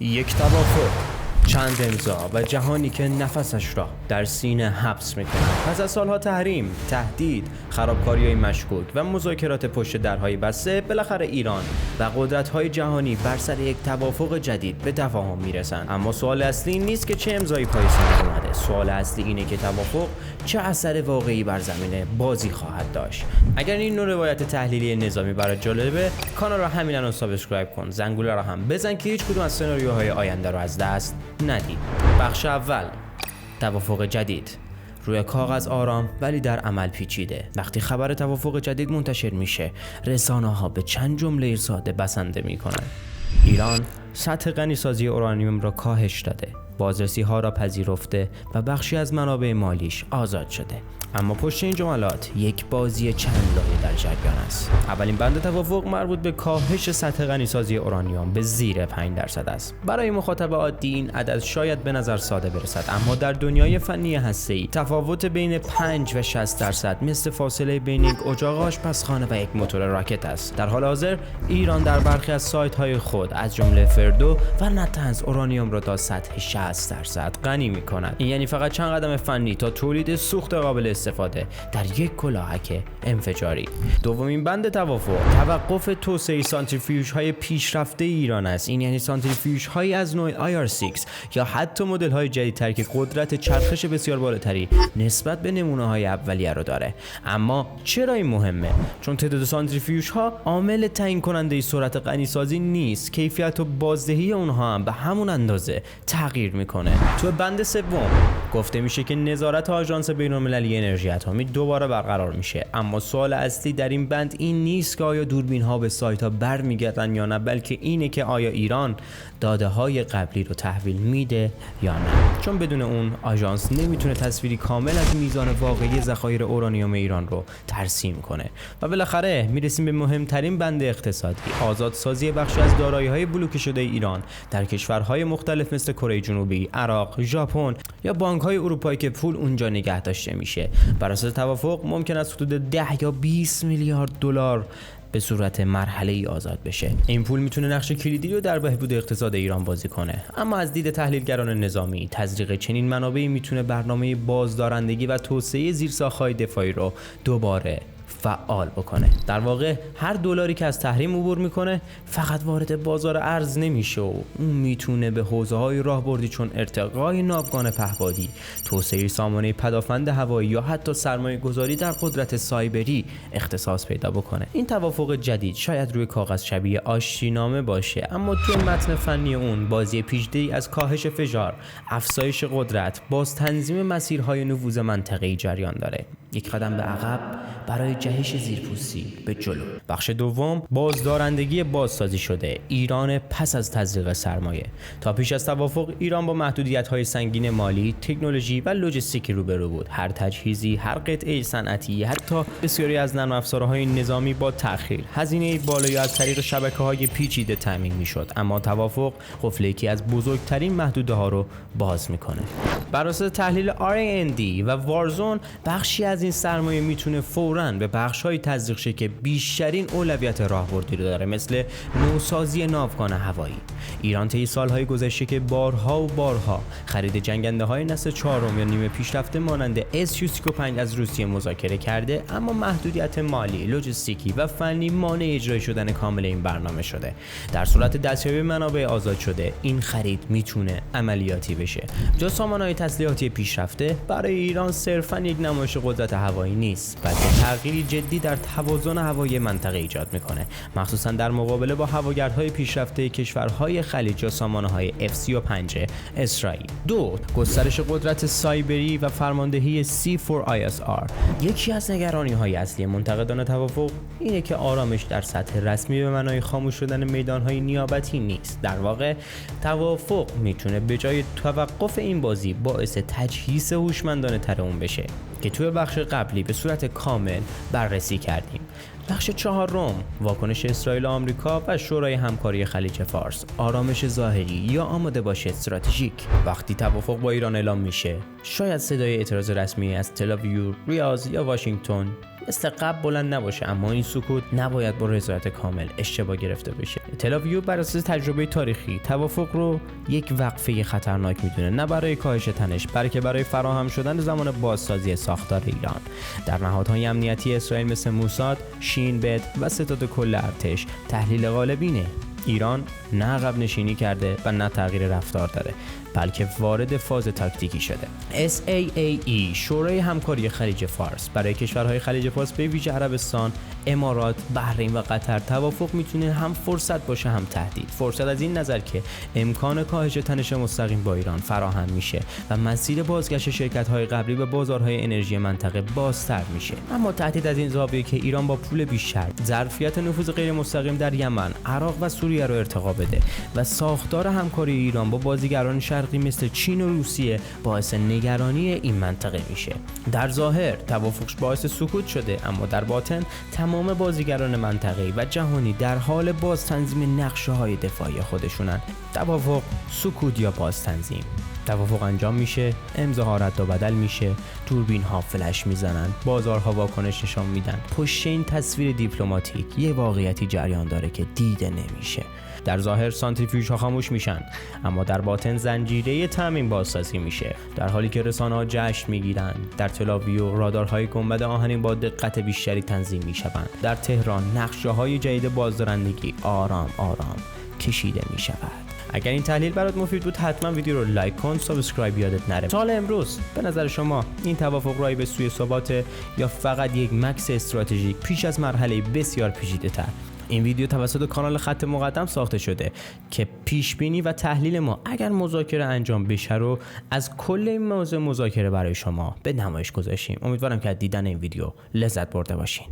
یک توافق، چند امضا و جهانی که نفسش را در سینه حبس می‌کند. پس از سالها تحریم، تهدید، خرابکاری‌های مشکوک و مذاکرات پشت درهای بسته، بالاخره ایران و قدرت‌های جهانی بر سر یک توافق جدید به تفاهم میرسند. اما سوال اصلی این نیست که چه امضایی پای سند اومده. سوال اصلی اینه که توافق چه اثر واقعی بر زمین بازی خواهد داشت. اگر این نوع روایت تحلیلی نظامی برات جالبه، کانال را همین الان سابسکرایب کن. زنگوله را هم بزن که هیچ کدوم از سناریوهای آینده رو از دست ندید. بخش اول، توافق جدید. روی کاغذ آرام ولی در عمل پیچیده. وقتی خبر توافق جدید منتشر میشه، رسانه‌ها به چند جمله ساده بسنده میکنن. ایران سطح غنیسازی اورانیوم را کاهش داده، بازرسی‌ها را پذیرفته و بخشی از منابع مالیش آزاد شده. اما پشت این جملات یک بازی چند لایه در جریان است. اولین بند توافق مربوط به کاهش سطح غنیسازی اورانیوم به زیر 5% است. برای مخاطب عادی این عدد شاید به نظر ساده برسد، اما در دنیای فنی هسته‌ای تفاوت بین 5 و 60% مثل فاصله بین یک اجاق آشپزخانه و یک موتور راکت است. در حال حاضر ایران در برخی از سایت‌های خود از جمله فردو و نتنز اورانیوم را تا سطح 60% غنی می‌کند. این یعنی فقط چند قدم فنی تا تولید سوخت قابل استفاده در یک کلاهک انفجاری. دومین بند توافق توقف توسعه سانتریفیوژهای پیشرفته ایران است. این یعنی سانتریفیوژهایی از نوع IR6 یا حتی مدل‌های جدیدتر که قدرت چرخش بسیار بالاتری نسبت به نمونه‌های اولیه رو داره. اما چرا این مهمه؟ چون تعداد سانتریفیوژها عامل تعیین کننده سرعت غنیسازی نیست، کیفیت و بازدهی اونها هم به همون اندازه تغییر میکنه. تو بند سوم گفته میشه که نظارت آژانس بین‌المللی انرژی اتمی دوباره برقرار میشه. اما سوال اصلی در این بند این نیست که آیا دوربین ها به سایت ها برمیگردن یا نه، بلکه اینه که آیا ایران داده های قبلی رو تحویل میده یا نه. چون بدون اون آژانس نمیتونه تصویری کامل از میزان واقعی ذخایر اورانیوم ایران رو ترسیم کنه. و بالاخره میرسیم به مهمترین بند اقتصادی، آزادسازی بخشی از دارایی‌های بلوکه شده ایران در کشورهای مختلف مثل کره جنوبی، عراق، ژاپن یا بانک‌های اروپایی که پول اونجا نگه داشته میشه. بر اساس توافق ممکن است حدود 10 یا 20 میلیارد دلار به صورت مرحله‌ای آزاد بشه. این پول میتونه نقش کلیدی رو در بهبود اقتصاد ایران بازی کنه. اما از دید تحلیلگران نظامی، تزریق چنین منابعی میتونه برنامه بازدارندگی و توسعه زیرساخت‌های دفاعی رو دوباره فعال بکنه. در واقع هر دلاری که از تحریم عبور میکنه فقط وارد بازار ارز نمیشه و اون میتونه به حوزه‌های راهبردی چون ارتقای ناوگان پهپادی، توسعه سامانه پدافند هوایی یا حتی سرمایه‌گذاری در قدرت سایبری اختصاص پیدا بکنه. این توافق جدید شاید روی کاغذ شبیه آشتینامه باشه، اما توی متن فنی اون بازی پیچیده‌ای از کاهش فشار، افزایش قدرت، باز تنظیم مسیرهای نفوذ منطقه‌ای جریان داره. یک قدم به عقب برای جهش زیرپوستی به جلو. بخش دوم، بازدارندگی بازسازی شده ایران پس از تزریق سرمایه. تا پیش از توافق ایران با محدودیت‌های سنگین مالی، تکنولوژی و لوجستیکی روبرو بود. هر تجهیزی، هر قطعه صنعتی، حتی بسیاری از نرم افزارهای نظامی با تأخیر، هزینه بالایی از طریق شبکه‌های پیچیده تامین می‌شد. اما توافق قفل یکی از بزرگترین محدوده‌ها رو باز می‌کنه. بر اساس تحلیل R&D و وارزون، بخشی از این سرمایه میتونه فوراً به بخش‌های تزریق شه که بیشترین اولویت راهبردی رو داره، مثل نوسازی ناوگان هوایی. ایران طی سالهای گذشته که بارها خرید جنگنده‌های نسل 4 یا نیمه پیشرفته مانند S-35 از روسیه مذاکره کرده، اما محدودیت مالی، لوجستیکی و فنی مانع اجرای شدن کامل این برنامه شده. در صورت دستیابی منابع آزاد شده، این خرید میتونه عملیاتی بشه. جز سامانه‌های تسلیحاتی پیشرفته، برای ایران صرفاً یک نمایش قدرت هوایی نیست، بلکه تغییری جدی در توازن هوایی منطقه ایجاد میکنه، مخصوصاً در مقابله با هواگردهای پیشرفته کشورهای خلیج یا سامانه‌های F-35 اسرائیل. 2. گسترش قدرت سایبری و فرماندهی C4ISR. یکی از نگرانی‌های اصلی منتقدان توافق اینه که آرامش در سطح رسمی به معنای خاموش شدن میدان‌های نیابتی نیست. در واقع توافق میتونه به جای توقف این بازی باعث تجهیز هوشمندانه تر اون بشه که توی بخش قبلی به صورت کامل بررسی کردیم. بخش چهارم، واکنش اسرائیل و آمریکا و شورای همکاری خلیج فارس. آرامش ظاهری یا آماده باش استراتژیک. وقتی توافق با ایران اعلام میشه، شاید صدای اعتراض رسمی از تل آویو، ریاض یا واشنگتن مثل قبل بلند نباشه، اما این سکوت نباید با رضایت کامل اشتباه گرفته بشه. تل‌آویو بر اساس تجربه تاریخی توافق رو یک وقفه خطرناک میدونه، نه برای کاهش تنش بلکه برای فراهم شدن زمان بازسازی ساختار ایران. در نهادهای امنیتی اسرائیل مثل موساد، شین بت و ستاد کل ارتش تحلیل غالبینه: ایران نه عقب نشینی کرده و نه تغییر رفتار داره، بلکه وارد فاز تاکتیکی شده. SAAE شورای همکاری خلیج فارس برای کشورهای خلیج فارس به ویژه عربستان، امارات، بحرین و قطر توافق میتونه هم فرصت باشه هم تهدید. فرصت از این نظر که امکان کاهش تنش مستقیم با ایران فراهم میشه و مسیر بازگشت شرکت‌های قبلی به بازارهای انرژی منطقه بازتر میشه. اما تهدید از این زاویه که ایران با پول بیشتر ظرفیت نفوذ غیر مستقیم در یمن، عراق و سوریه رو ارتقا بده و ساختار همکاری ایران با بازیگران شرقی مثل چین و روسیه باعث نگرانی این منطقه میشه. در ظاهر توافقش باعث سکوت شده، اما در باطن تمام بازیگران منطقه‌ای و جهانی در حال باز تنظیم نقشه‌های دفاعی خودشونن. توافق، سکوت یا باز تنظیم. توافق انجام میشه، امضاها رد و بدل میشه، دوربین ها فلش میزنن، بازارها واکنش نشان میدن. پشت این تصویر دیپلماتیک یه واقعیتی جریان داره که دیده نمیشه. در ظاهر سانتریفیوژ ها خاموش میشن، اما در باطن زنجیره تامین بازسازی میشه. در حالی که رسانه‌ها جشن میگیرن، در تل‌آویو رادارهای گنبد آهنین با دقت بیشتری تنظیم میشوند. در تهران نقشه‌های جدید بازدارندگی آرام آرام کشیده میشود. اگر این تحلیل برات مفید بود حتما ویدیو رو لایک کن، سابسکرایب یادت نره. سوال امروز: به نظر شما این توافق راهی به سوی ثبات یا فقط یک مکث استراتژیک پیش از مرحله بسیار پیچیده‌تر؟ این ویدیو توسط کانال خط مقدم ساخته شده که پیش بینی و تحلیل ما اگر مذاکره انجام بشه رو از کل این موضوع مذاکره برای شما به نمایش گذاشتیم. امیدوارم که از دیدن این ویدیو لذت برده باشین.